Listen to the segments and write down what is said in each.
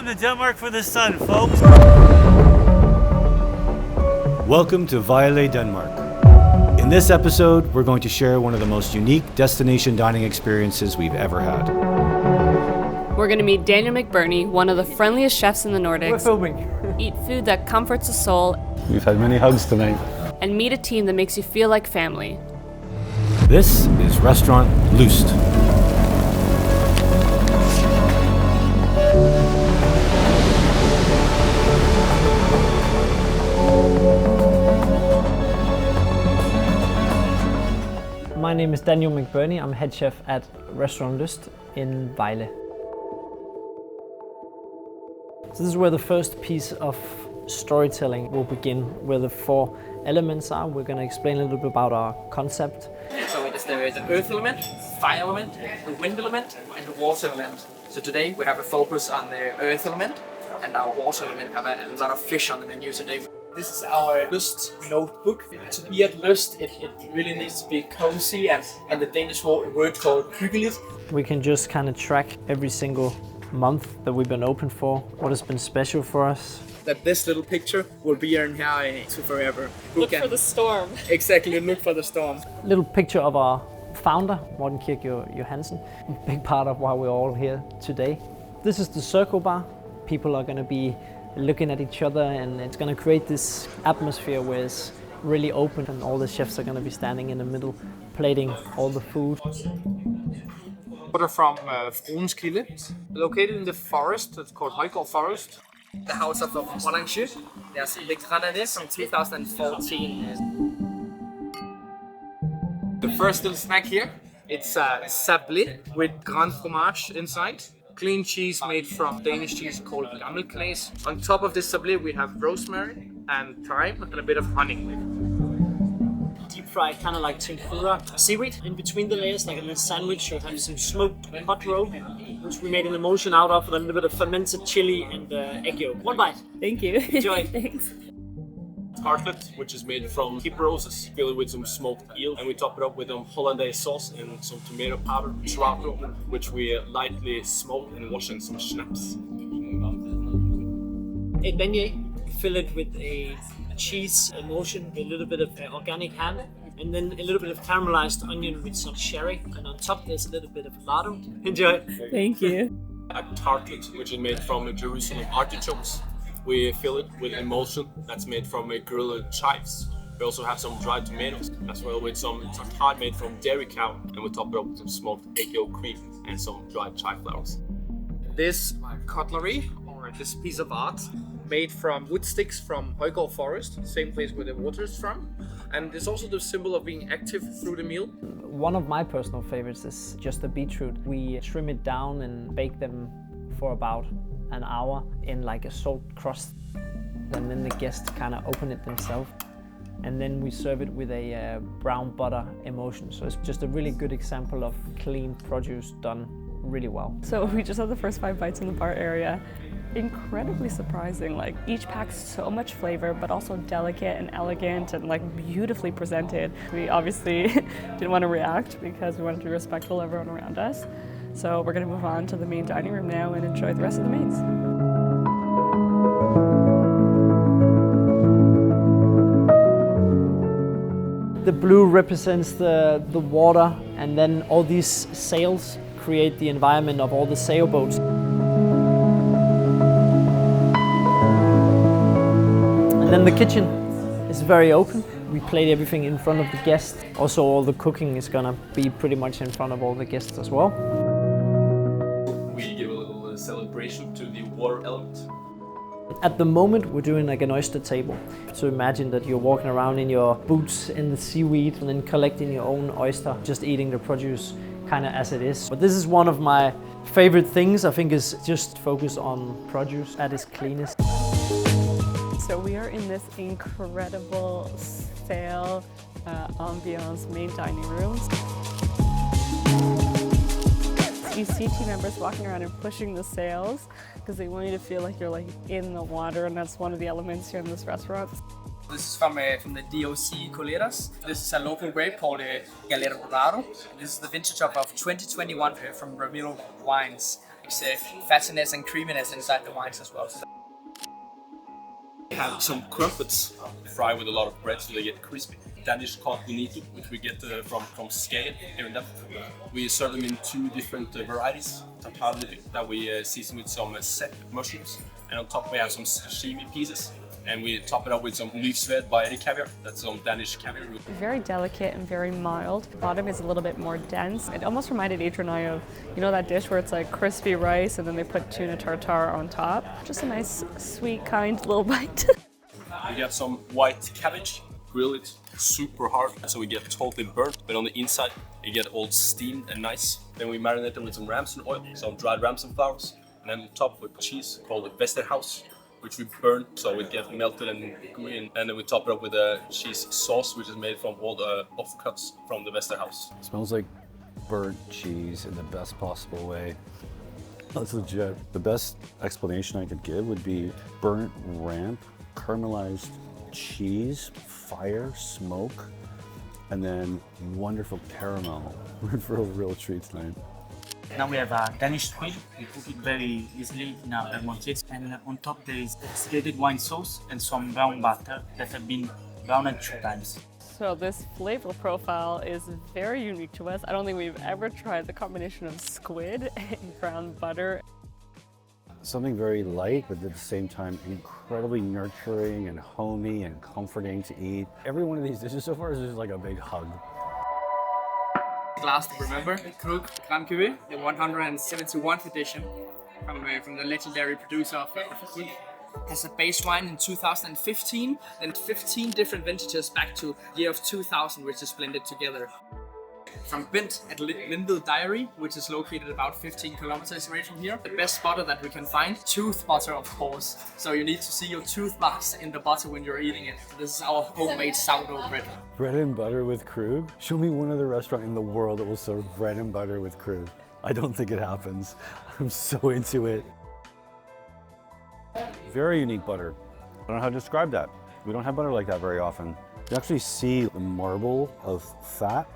Come to Denmark for the sun, folks. Welcome to Vejle, Denmark. In this episode, we're going to share one of the most unique destination dining experiences we've ever had. We're going to meet Daniel McBurnie, one of the friendliest chefs in the Nordics. We're filming. Eat food that comforts the soul. We've had many hugs tonight. And meet a team that makes you feel like family. This is restaurant Lyst. My name is Daniel McBurnie. I'm head chef at restaurant Lyst in Vejle. So this is where the first piece of storytelling will begin, where the four elements are. We're going to explain a little bit about our concept. So it is the earth element, fire element, the wind element, and the water element. So today we have a focus on the earth element, and our water element have a lot of fish on the menu today. This is our Lyst notebook. To be at Lyst, it really needs to be cozy, and the Danish word called hyggeligt. We can just kind of track every single month that we've been open for, what has been special for us. That this little picture will be in here to forever. Look for the storm. Exactly, look for the storm. Little picture of our founder, Morten Kirk Johansen. A big part of why we're all here today. This is the circle bar. People are going to be looking at each other, and it's going to create this atmosphere where it's really open, and all the chefs are going to be standing in the middle, plating all the food. Water from Frunskilde, located in the forest. It's called Højgaard Forest. The house of Orange. There's the Granadis from 2014. The first little snack here, it's a sablé with Grand Fromage inside. Clean cheese made from Danish cheese called Gammelknæs. On top of this sablé we have rosemary and thyme and a bit of honey. Deep fried, kind of like tempura seaweed. In between the layers, like in a sandwich, you'll have some smoked hot roe, which we made an emulsion out of, with a little bit of fermented chili and egg yolk. One bite. Thank you. Enjoy. Thanks. Tartlet, which is made from hip roses, filled with some smoked eel, and we top it up with hollandaise sauce and some tomato powder, churrasco, which we lightly smoke and wash in some schnapps. A beignet, fill it with a cheese emulsion, a little bit of organic ham, and then a little bit of caramelized onion with some sherry, and on top there's a little bit of lardo. Enjoy. Thank you. A tartlet, which is made from Jerusalem artichokes. We fill it with emulsion that's made from grilled chives. We also have some dried tomatoes as well, with some tart made from dairy cow, and we top it up with some smoked egg yolk cream and some dried chive flowers. This cutlery, or this piece of art, made from wood sticks from Højgaard Forest, same place where the water is from, and it's also the symbol of being active through the meal. One of my personal favorites is just the beetroot. We trim it down and bake them for about an hour in like a salt crust, and then the guests kind of open it themselves, and then we serve it with a brown butter emulsion. So it's just a really good example of clean produce done really well. So we just had the first 5 bites in the bar area. Incredibly surprising. Like, each packs so much flavor, but also delicate and elegant and like beautifully presented. We obviously didn't want to react because we wanted to be respectful of everyone around us. So we're going to move on to the main dining room now and enjoy the rest of the mains. The blue represents the water, and then all these sails create the environment of all the sailboats. And then the kitchen is very open. We plate everything in front of the guests. Also, all the cooking is gonna be pretty much in front of all the guests as well. We give a little celebration to the water element. At the moment, we're doing like an oyster table. So imagine that you're walking around in your boots in the seaweed and then collecting your own oyster, just eating the produce kind of as it is. But this is one of my favorite things, I think, is just focus on produce at its cleanest. So we are in this incredible sail ambiance main dining room. You see team members walking around and pushing the sails because they want you to feel like you're like in the water, and that's one of the elements here in this restaurant. This is from the DOC Coleras. This is a local grape called Galera Dorado. This is the vintage of 2021 from Ramiro Wines. It's fattiness and creaminess inside the wines as well. We have some crumpets fried with a lot of bread so they get crispy. Danish called bonito, which we get from scale here in Denmark. We serve them in 2 different varieties. Tartare that we season with some set mushrooms, and on top we have some sashimi pieces. And we top it up with some Lyst by caviar. That's some Danish caviar. Very delicate and very mild. The bottom is a little bit more dense. It almost reminded Adrian and I of, you know, that dish where it's like crispy rice and then they put tuna tartare on top. Just a nice, sweet, kind little bite. We got some white cabbage, grill it super hard so we get totally burnt, but on the inside you get all steamed and nice. Then we marinate them with some ramson oil, some dried ramson flowers, and then on top with cheese called the Westerhaus, which we burn so it gets melted and gooey, and then we top it up with a cheese sauce which is made from all the offcuts from the Westerhaus. It smells like burnt cheese in the best possible way. That's legit. The best explanation I could give would be burnt ramp, caramelized cheese, fire, smoke, and then wonderful caramel. We're in for a real treat tonight. Now we have a Danish squid. We cook it very easily in our Vermontes, and on top there is grated wine sauce and some brown butter that have been browned 2 times. So this flavor profile is very unique to us. I don't think we've ever tried the combination of squid and brown butter. Something very light, but at the same time incredibly nurturing and homey and comforting to eat. Every one of these dishes so far is just like a big hug. Last to remember, Krug Grand Cuvée, the 171th edition from the legendary producer of Krug. Has a base wine in 2015, then 15 different vintages back to year of 2000, which is blended together. From Bent at Lindved Diary, which is located about 15 kilometers away from here. The best butter that we can find, tooth butter of course. So you need to see your tooth marks in the butter when you're eating it. This is our homemade sourdough bread. Bread and butter with Krug? Show me one other restaurant in the world that will serve bread and butter with Krug. I don't think it happens. I'm so into it. Very unique butter. I don't know how to describe that. We don't have butter like that very often. You actually see the marble of fat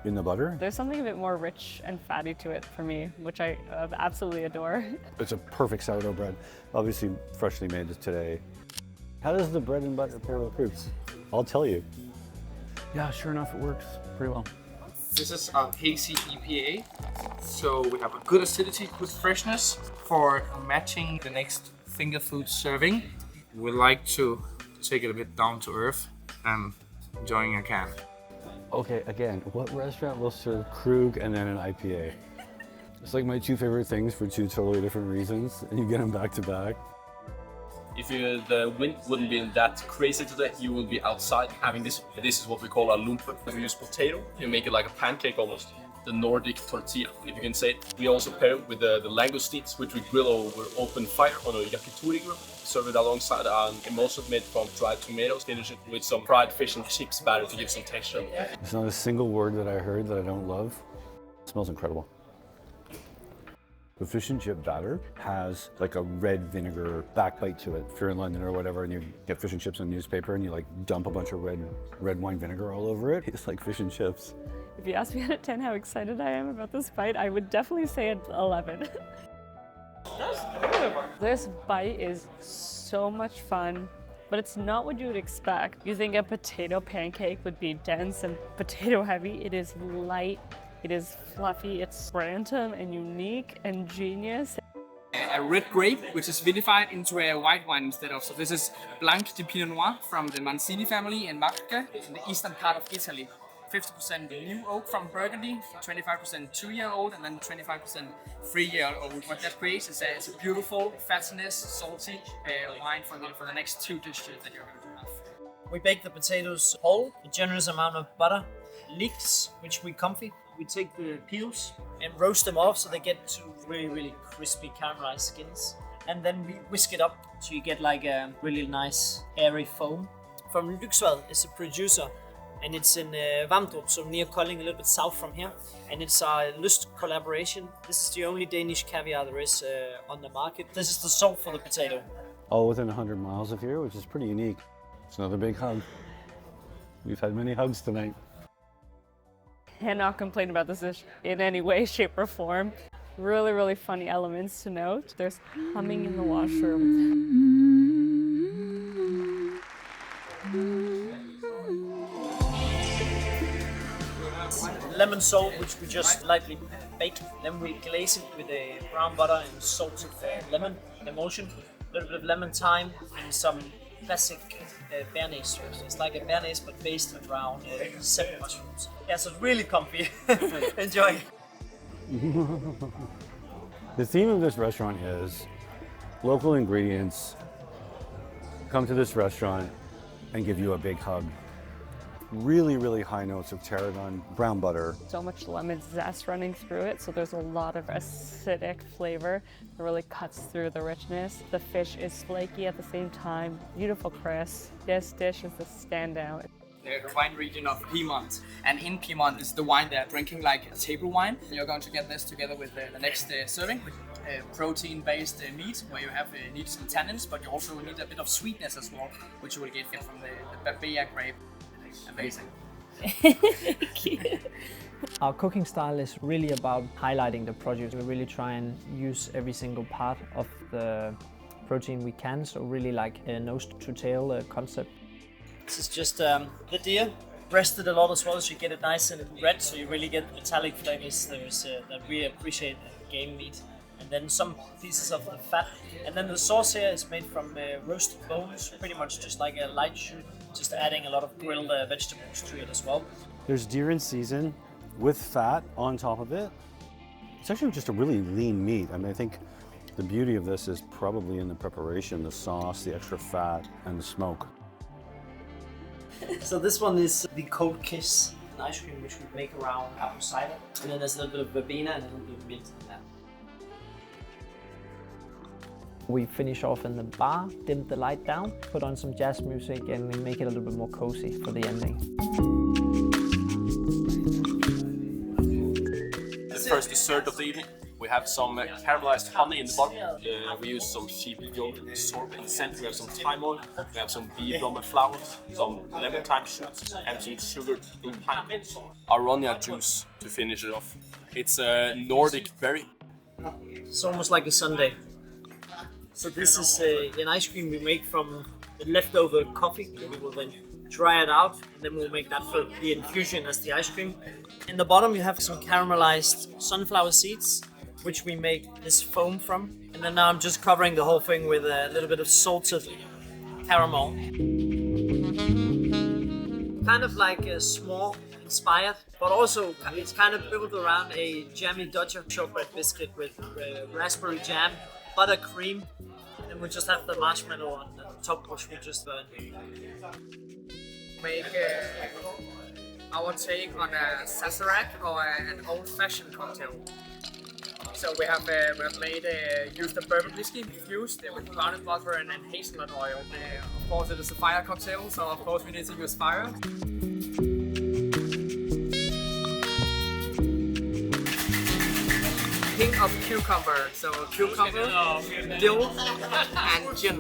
in the butter. There's something a bit more rich and fatty to it for me, which I absolutely adore. It's a perfect sourdough bread, obviously freshly made today. How does the bread and butter pair with Krug's? I'll tell you. Yeah, sure enough, it works pretty well. This is a hazy EPA, so we have a good acidity, good freshness for matching the next finger food serving. We like to take it a bit down to earth and enjoying a can. Okay, again, what restaurant will serve Krug and then an IPA? It's like my 2 favorite things for 2 totally different reasons, and you get them back to back. If the wind wouldn't be that crazy today, you will be outside having this. This is what we call a lumpen. We use potato. You make it like a pancake almost. The Nordic tortilla, if you can say it. We also pair it with the langoustines, which we grill over open fire on a yakitori grill. Serve it alongside an emulsion made from dried tomatoes. Finish it with some fried fish and chips batter to give some texture. There's not a single word that I heard that I don't love. It smells incredible. The fish and chip batter has like a red vinegar backbite to it. If you're in London or whatever and you get fish and chips on newspaper and you like dump a bunch of red wine vinegar all over it, it's like fish and chips. If you ask me out of 10 how excited I am about this bite, I would definitely say it's 11. This bite is so much fun, but it's not what you would expect. You think a potato pancake would be dense and potato heavy. It is light, it is fluffy, it's random and unique and genius. A red grape, which is vinified into a white wine instead of. So this is Blanc de Pinot Noir from the Mancini family in Marca, in the eastern part of Italy. 50% new oak from Burgundy, 25% 2-year-old, and then 25% 3-year-old. What that creates is a beautiful, fatness, salty wine for the next 2 dishes that you're going to have. We bake the potatoes whole, a generous amount of butter, leeks, which we comfy. We take the peels and roast them off so they get to really, really crispy caramelized skins. And then we whisk it up so you get like a really nice airy foam. From Lyst is a producer, and it's in Vamdrup, so near Kolding, a little bit south from here. And it's our Lyst collaboration. This is the only Danish caviar there is on the market. This is the salt for the potato. All within 100 miles of here, which is pretty unique. It's another big hug. We've had many hugs tonight. Cannot complain about this dish in any way, shape, or form. Really, really funny elements to note. There's humming in the washroom. Lemon salt, which we just lightly bake. Then we glaze it with a brown butter and salted lemon emulsion. A little bit of lemon thyme and some classic béarnaise sauce. It's like a béarnaise but based around 7 mushrooms. Yeah, so it's really comfy. Enjoy. The theme of this restaurant is local ingredients come to this restaurant and give you a big hug. Really, really high notes of tarragon, brown butter. So much lemon zest running through it, so there's a lot of acidic flavor that really cuts through the richness. The fish is flaky at the same time, beautiful crisp. This dish is the standout. The wine region of Piedmont, and in Piedmont is the wine they're drinking like a table wine. You're going to get this together with the next serving, with protein-based meat, where you have need some tannins, but you also need a bit of sweetness as well, which you will get from the Bavaria grape. Amazing. Our cooking style is really about highlighting the produce. We really try and use every single part of the protein we can, so really like a nose to tail concept. This is just the deer, breasted a lot as well, so you get it nice and red, so you really get metallic flavors that we appreciate in game meat. And then some pieces of the fat. And then the sauce here is made from roasted bones, pretty much just like a light shoe, just adding a lot of grilled vegetables to it as well. There's deer in season with fat on top of it. It's actually just a really lean meat. I mean, I think the beauty of this is probably in the preparation, the sauce, the extra fat, and the smoke. So this one is the cold kiss, an ice cream which we make around apple cider. And then there's a little bit of verbena and a little bit of mint in that. We finish off in the bar, dim the light down, put on some jazz music, and we make it a little bit more cozy for the ending. The first dessert of the evening, we have some caramelized honey in the bottom. We use some sheep yogurt sorbet in the center. We have some thyme oil. We have some bee bromide flowers, some lemon thyme shoots, and some sugared blue pineapple. Aronia juice to finish it off. It's a Nordic berry. It's almost like a sundae. So this is an ice cream we make from the leftover coffee. We will then dry it out, and then we'll make that for the infusion as the ice cream. In the bottom you have some caramelized sunflower seeds, which we make this foam from. And then now I'm just covering the whole thing with a little bit of salted caramel. Kind of like a small inspired, but also it's kind of built around a jammy Dutcher shortbread biscuit with raspberry jam, buttercream, and then we just have the marshmallow on the top, which we just burned. Make our take on a sazerac or an old-fashioned cocktail. So we have made used a bourbon whiskey infused with grounded butter and hazelnut oil. Of course, it is a fire cocktail, so of course we need to use fire. King of cucumber, so cucumber, dill, and gin.